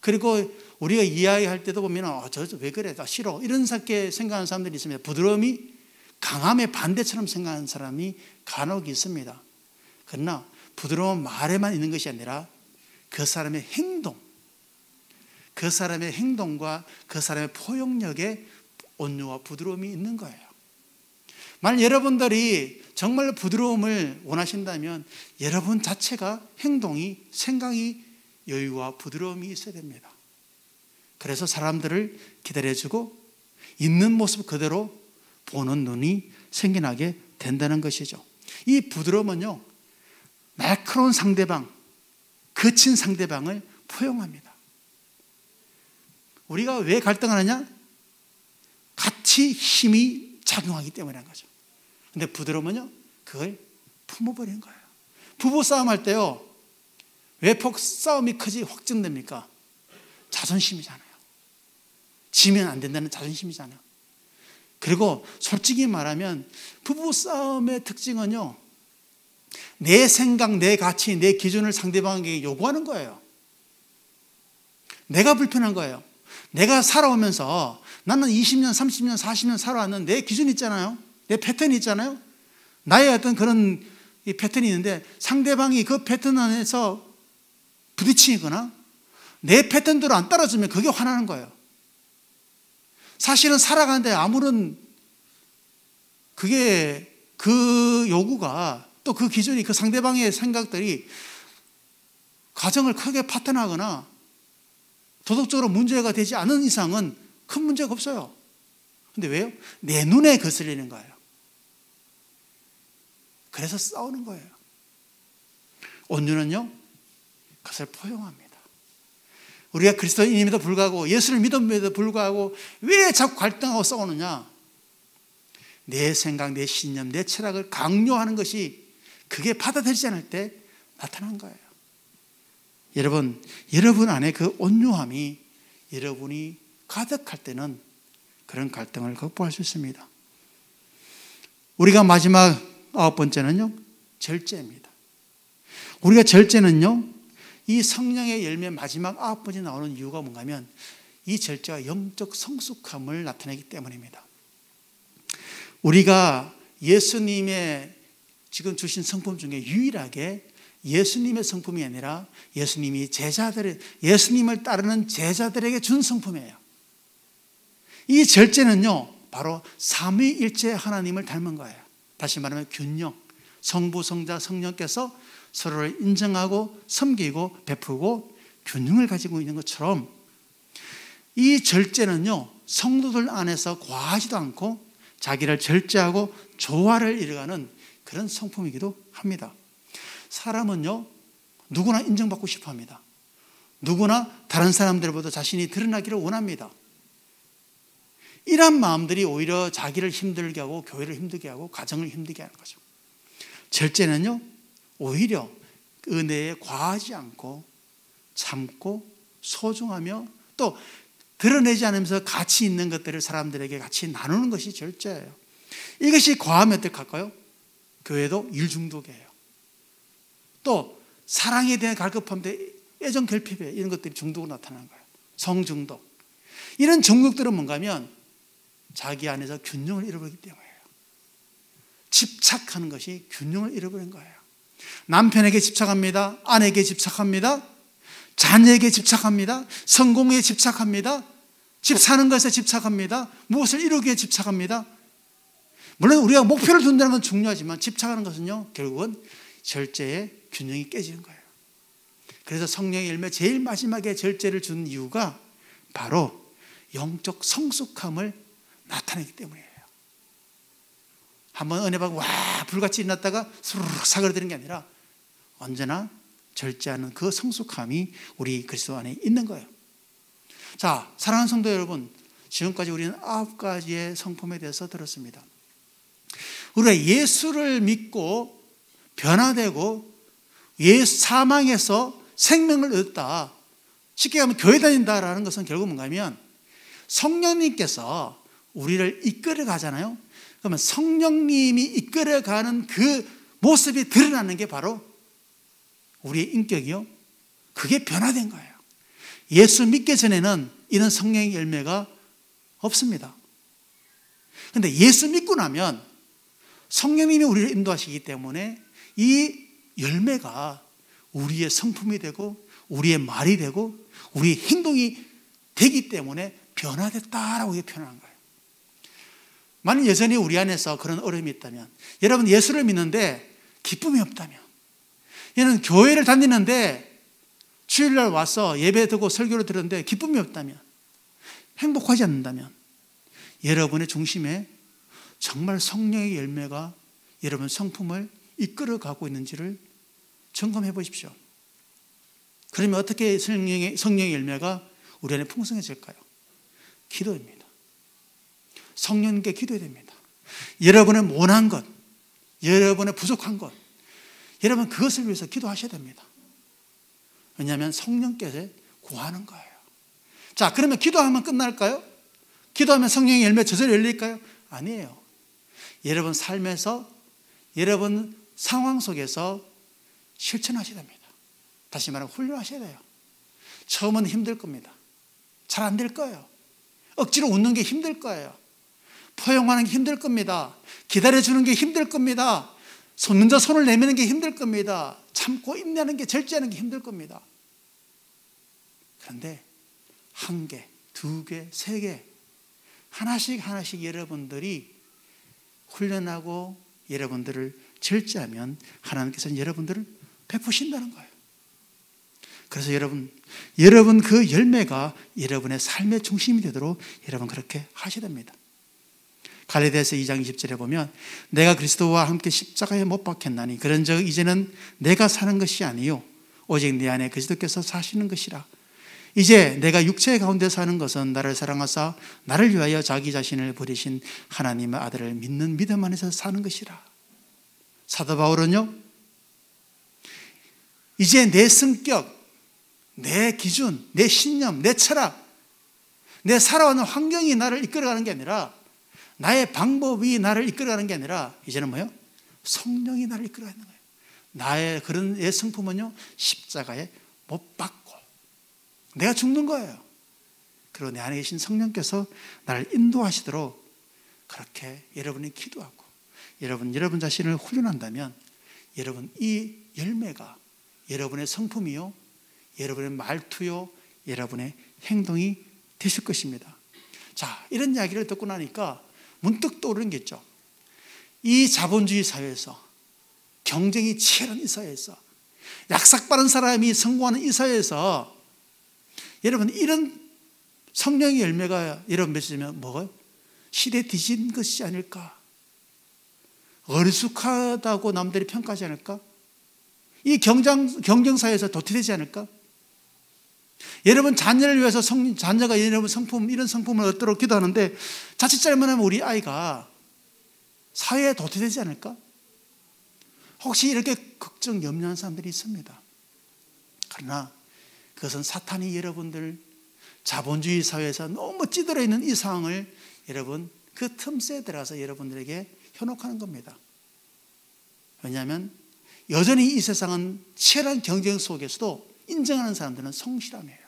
그리고 우리가 이야기할 때도 보면 저 왜 그래? 나 싫어. 이런 생각하는 사람들이 있습니다. 부드러움이 강함의 반대처럼 생각하는 사람이 간혹 있습니다. 그러나 부드러운 말에만 있는 것이 아니라 그 사람의 행동, 그 사람의 행동과 그 사람의 포용력에 온유와 부드러움이 있는 거예요. 만약 여러분들이 정말 부드러움을 원하신다면 여러분 자체가 행동이, 생각이 여유와 부드러움이 있어야 됩니다. 그래서 사람들을 기다려주고 있는 모습 그대로 보는 눈이 생겨나게 된다는 것이죠. 이 부드러움은요, 날카로운 상대방, 거친 상대방을 포용합니다. 우리가 왜 갈등하느냐? 같이 힘이 작용하기 때문인 거죠. 근데 부드러움은요, 그걸 품어버리는 거예요. 부부싸움 할 때요, 왜 싸움이 크지 확증됩니까? 자존심이잖아요. 지면 안 된다는 자존심이잖아요. 그리고 솔직히 말하면 부부싸움의 특징은요, 내 생각, 내 가치, 내 기준을 상대방에게 요구하는 거예요. 내가 불편한 거예요. 내가 살아오면서 나는 20년, 30년, 40년 살아왔는 내 기준이 있잖아요. 내 패턴이 있잖아요. 나의 어떤 그런 이 패턴이 있는데 상대방이 그 패턴 안에서 부딪히거나 내 패턴대로 안 따라주면 그게 화나는 거예요. 사실은 살아가는데 아무런 그게 그 요구가 또 그 기준이 그 상대방의 생각들이 가정을 크게 파탄하거나 도덕적으로 문제가 되지 않은 이상은 큰 문제가 없어요. 근데 왜요? 내 눈에 거슬리는 거예요. 그래서 싸우는 거예요. 온유는요, 그것을 포용합니다. 우리가 그리스도인임에도 불구하고 예수를 믿음에도 불구하고 왜 자꾸 갈등하고 싸우느냐? 내 생각, 내 신념, 내 철학을 강요하는 것이 그게 받아들이지 않을 때 나타난 거예요. 여러분 안에 그 온유함이 여러분이 가득할 때는 그런 갈등을 극복할 수 있습니다. 우리가 마지막 9번째는요, 절제입니다. 우리가 절제는요, 이 성령의 열매 마지막 9번째 나오는 이유가 뭔가 하면 이 절제가 영적 성숙함을 나타내기 때문입니다. 우리가 예수님의 지금 주신 성품 중에 유일하게 예수님의 성품이 아니라 예수님을 따르는 제자들에게 준 성품이에요. 이 절제는요, 바로 삼위일체 하나님을 닮은 거예요. 다시 말하면 균형, 성부, 성자, 성령께서 서로를 인정하고 섬기고 베푸고 균형을 가지고 있는 것처럼 이 절제는요, 성도들 안에서 과하지도 않고 자기를 절제하고 조화를 이루어가는 그런 성품이기도 합니다. 사람은요, 누구나 인정받고 싶어 합니다. 누구나 다른 사람들보다 자신이 드러나기를 원합니다. 이런 마음들이 오히려 자기를 힘들게 하고 교회를 힘들게 하고 가정을 힘들게 하는 거죠. 절제는요, 오히려 은혜에 과하지 않고 참고 소중하며 또 드러내지 않으면서 가치 있는 것들을 사람들에게 같이 나누는 것이 절제예요. 이것이 과하면 어떡할까요? 교회도 일 중독이에요. 또 사랑에 대한 갈급함도 애정 결핍에 이런 것들이 중독으로 나타나는 거예요. 성중독. 이런 중독들은 뭔가 하면 자기 안에서 균형을 잃어버리기 때문이에요. 집착하는 것이 균형을 잃어버린 거예요. 남편에게 집착합니다. 아내에게 집착합니다. 자녀에게 집착합니다. 성공에 집착합니다. 집 사는 것에 집착합니다. 무엇을 이루기 위해 집착합니다. 물론 우리가 목표를 둔다는 건 중요하지만 집착하는 것은요, 결국은 절제의 균형이 깨지는 거예요. 그래서 성령의 열매 제일 마지막에 절제를 준 이유가 바로 영적 성숙함을 나타내기 때문이에요. 한번 은혜 받고 와 불같이 일어났다가 수르륵 사그러드는 게 아니라 언제나 절제하는 그 성숙함이 우리 그리스도 안에 있는 거예요. 자, 사랑하는 성도 여러분, 지금까지 우리는 9가지의 성품에 대해서 들었습니다. 우리가 예수를 믿고 변화되고 사망에서 생명을 얻다, 쉽게 하면 교회 다닌다라는 것은 결국 뭔가 하면 성령님께서 우리를 이끌어 가잖아요. 그러면 성령님이 이끌어가는 그 모습이 드러나는 게 바로 우리의 인격이요, 그게 변화된 거예요. 예수 믿기 전에는 이런 성령의 열매가 없습니다. 그런데 예수 믿고 나면 성령님이 우리를 인도하시기 때문에 이 열매가 우리의 성품이 되고 우리의 말이 되고 우리의 행동이 되기 때문에 변화됐다라고 표현한 거예요. 만약 여전히 우리 안에서 그런 어려움이 있다면, 여러분 예수를 믿는데 기쁨이 없다면, 얘는 교회를 다니는데 주일날 와서 예배 듣고 설교를 들었는데 기쁨이 없다면, 행복하지 않는다면 여러분의 중심에 정말 성령의 열매가 여러분 성품을 이끌어가고 있는지를 점검해 보십시오. 그러면 어떻게 성령의 열매가 우리 안에 풍성해질까요? 기도입니다. 성령님께 기도해야 됩니다. 여러분의 못난 것, 여러분의 부족한 것, 여러분 그것을 위해서 기도하셔야 됩니다. 왜냐하면 성령께서 구하는 거예요. 자, 그러면 기도하면 끝날까요? 기도하면 성령의 열매 저절로 열릴까요? 아니에요. 여러분 삶에서, 여러분 상황 속에서 실천하셔야 됩니다. 다시 말하면 훈련하셔야 돼요. 처음은 힘들 겁니다. 잘 안 될 거예요. 억지로 웃는 게 힘들 거예요. 포용하는 게 힘들 겁니다. 기다려주는 게 힘들 겁니다. 먼저 손을 내미는 게 힘들 겁니다. 참고 인내하는 게, 절제하는 게 힘들 겁니다. 그런데 1개, 2개, 3개 하나씩 여러분들이 훈련하고 여러분들을 절제하면 하나님께서는 여러분들을 베푸신다는 거예요. 그래서 여러분 그 열매가 여러분의 삶의 중심이 되도록 여러분 그렇게 하셔야 됩니다. 갈라디아서 2장 20절에 보면 내가 그리스도와 함께 십자가에 못 박혔나니 그런즉 이제는 내가 사는 것이 아니요 오직 내 안에 그리스도께서 사시는 것이라. 이제 내가 육체 가운데 사는 것은 나를 사랑하사 나를 위하여 자기 자신을 버리신 하나님의 아들을 믿는 믿음 안에서 사는 것이라. 사도 바울은요, 이제 내 성격, 내 기준, 내 신념, 내 철학, 내 살아오는 환경이 나를 이끌어가는 게 아니라, 나의 방법이 나를 이끌어가는 게 아니라 이제는 뭐예요? 성령이 나를 이끌어가는 거예요. 나의 그런 내 성품은요, 십자가에 못 박고 내가 죽는 거예요. 그리고 내 안에 계신 성령께서 나를 인도하시도록 그렇게 여러분이 기도하고 여러분 자신을 훈련한다면 여러분 이 열매가 여러분의 성품이요, 여러분의 말투요, 여러분의 행동이 되실 것입니다. 자, 이런 이야기를 듣고 나니까 문득 떠오르는 게 있죠. 이 자본주의 사회에서, 경쟁이 치열한 이 사회에서, 약삭빠른 사람이 성공하는 이 사회에서 여러분 이런 성령의 열매가 여러분 맺으면 뭐가 시대 뒤진 것이 아닐까? 어리숙하다고 남들이 평가하지 않을까? 이 경쟁사회에서 도태되지 않을까? 여러분 자녀를 위해서 자녀가 여러분 성품, 이런 성품을 얻도록 기도하는데 자칫 잘못하면 우리 아이가 사회에 도태되지 않을까? 혹시 이렇게 걱정, 염려하는 사람들이 있습니다. 그러나 그것은 사탄이 여러분들 자본주의 사회에서 너무 찌들어 있는 이 상황을 여러분 그 틈새에 들어가서 여러분들에게 현혹하는 겁니다. 왜냐하면 여전히 이 세상은 치열한 경쟁 속에서도 인정하는 사람들은 성실함이에요.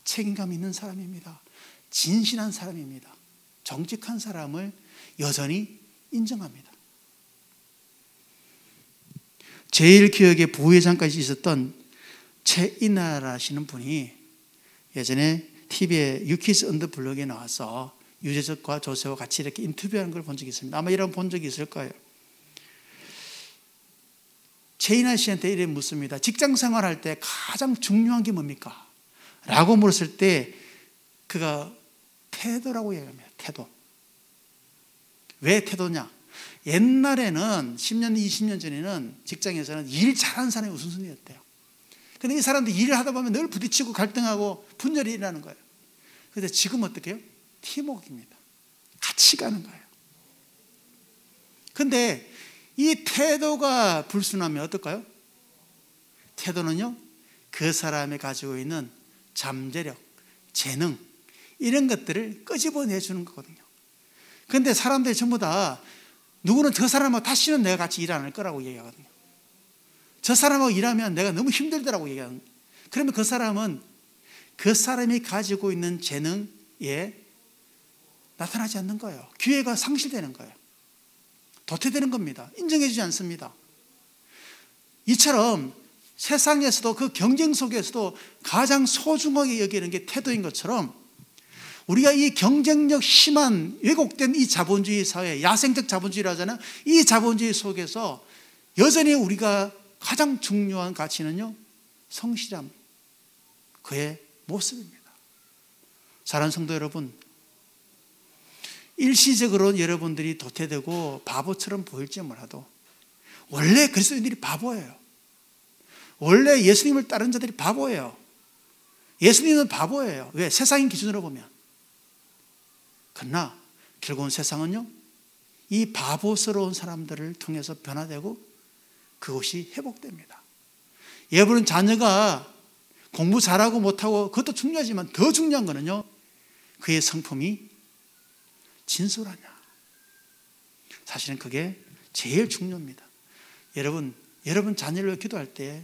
책임감 있는 사람입니다. 진실한 사람입니다. 정직한 사람을 여전히 인정합니다. 제1기업의 부회장까지 있었던 최인하라시는 분이 예전에 TV에 유키즈 언더 블록에 나와서 유재석과 조세호와 같이 이렇게 인터뷰하는 걸 본 적이 있습니다. 아마 이런 본 적이 있을 거예요. 최인하 씨한테 이래 묻습니다. 직장 생활할 때 가장 중요한 게 뭡니까? 라고 물었을 때 그가 태도라고 얘기합니다. 태도. 왜 태도냐? 옛날에는 10년, 20년 전에는 직장에서는 일 잘하는 사람이 우선순위였대요. 근데 이 사람들 일을 하다 보면 늘 부딪히고 갈등하고 분열이 일어나는 거예요. 그런데 지금 어떻게 해요? 팀워크입니다. 같이 가는 거예요. 근데 이 태도가 불순하면 어떨까요? 태도는요, 그 사람이 가지고 있는 잠재력, 재능, 이런 것들을 끄집어내주는 거거든요. 그런데 사람들이 전부 다 누구는 저 사람하고 다시는 내가 같이 일 안 할 거라고 얘기하거든요. 저 사람하고 일하면 내가 너무 힘들더라고 얘기하는. 그러면 그 사람은 그 사람이 가지고 있는 재능에 나타나지 않는 거예요. 기회가 상실되는 거예요. 도태되는 겁니다. 인정해주지 않습니다. 이처럼 세상에서도 그 경쟁 속에서도 가장 소중하게 여기는 게 태도인 것처럼 우리가 이 경쟁력 심한 왜곡된 이 자본주의 사회, 야생적 자본주의라 하잖아요. 이 자본주의 속에서 여전히 우리가 가장 중요한 가치는요, 성실함, 그의 모습입니다. 사랑하는 성도 여러분, 일시적으로 여러분들이 도태되고 바보처럼 보일지 몰라도 원래 그리스도인들이 바보예요. 원래 예수님을 따르는 자들이 바보예요. 예수님은 바보예요. 왜? 세상인 기준으로 보면. 그러나 결국은 세상은요, 이 바보스러운 사람들을 통해서 변화되고 그것이 회복됩니다. 여러분 자녀가 공부 잘하고 못하고 그것도 중요하지만 더 중요한 거는요, 그의 성품이 진솔하냐. 사실은 그게 제일 중요합니다. 여러분 자녀를 위해 기도할 때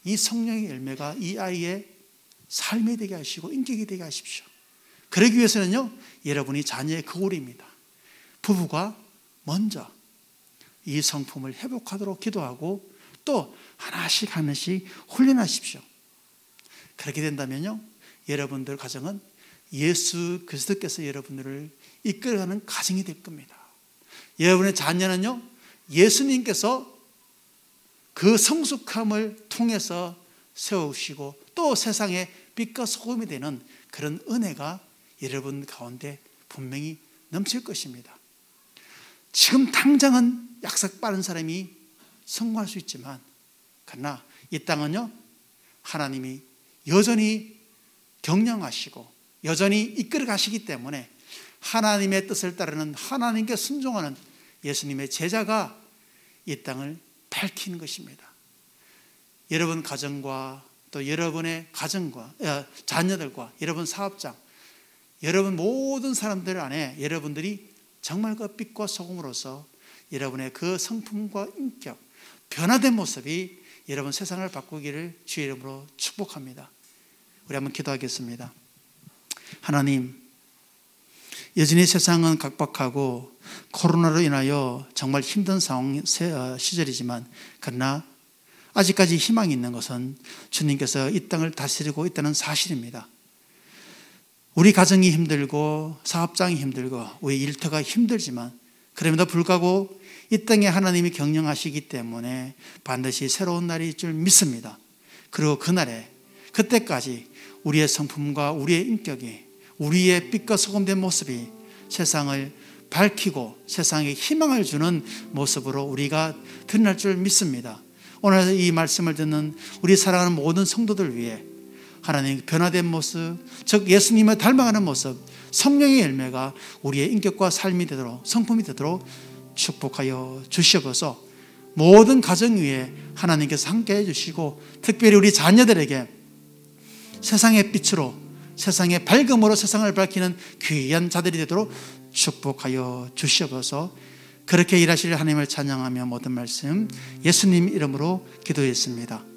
이 성령의 열매가 이 아이의 삶이 되게 하시고 인격이 되게 하십시오. 그러기 위해서는요, 여러분이 자녀의 거울입니다. 부부가 먼저 이 성품을 회복하도록 기도하고 또 하나씩 훈련하십시오. 그렇게 된다면요, 여러분들 가정은 예수 그리스도께서 여러분들을 이끌어가는 가정이 될 겁니다. 여러분의 자녀는요, 예수님께서 그 성숙함을 통해서 세우시고 또 세상의 빛과 소금이 되는 그런 은혜가 여러분 가운데 분명히 넘칠 것입니다. 지금 당장은 약삭 빠른 사람이 성공할 수 있지만, 그러나 이 땅은요, 하나님이 여전히 경영하시고 여전히 이끌어 가시기 때문에 하나님의 뜻을 따르는, 하나님께 순종하는 예수님의 제자가 이 땅을 밝히는 것입니다. 여러분 가정과 또 여러분의 가정과 자녀들과 여러분 사업장, 여러분 모든 사람들 안에 여러분들이 정말 그 빛과 소금으로서 여러분의 그 성품과 인격, 변화된 모습이 여러분 세상을 바꾸기를 주의 이름으로 축복합니다. 우리 한번 기도하겠습니다. 하나님, 여전히 세상은 각박하고 코로나로 인하여 정말 힘든 상황 시절이지만, 그러나 아직까지 희망이 있는 것은 주님께서 이 땅을 다스리고 있다는 사실입니다. 우리 가정이 힘들고 사업장이 힘들고 우리 일터가 힘들지만, 그럼에도 불구하고 이 땅에 하나님이 경영하시기 때문에 반드시 새로운 날이 있을 줄 믿습니다. 그리고 그때까지 우리의 성품과 우리의 인격이, 우리의 빛과 소금된 모습이 세상을 밝히고 세상에 희망을 주는 모습으로 우리가 드러날 줄 믿습니다. 오늘 이 말씀을 듣는 우리 사랑하는 모든 성도들 위해 하나님 변화된 모습, 즉 예수님을 닮아가는 모습, 성령의 열매가 우리의 인격과 삶이 되도록, 성품이 되도록 축복하여 주시옵소서. 모든 가정 위에 하나님께서 함께해 주시고, 특별히 우리 자녀들에게 세상의 빛으로, 세상의 밝음으로 세상을 밝히는 귀한 자들이 되도록 축복하여 주시옵소서. 그렇게 일하실 하나님을 찬양하며 모든 말씀 예수님 이름으로 기도했습니다.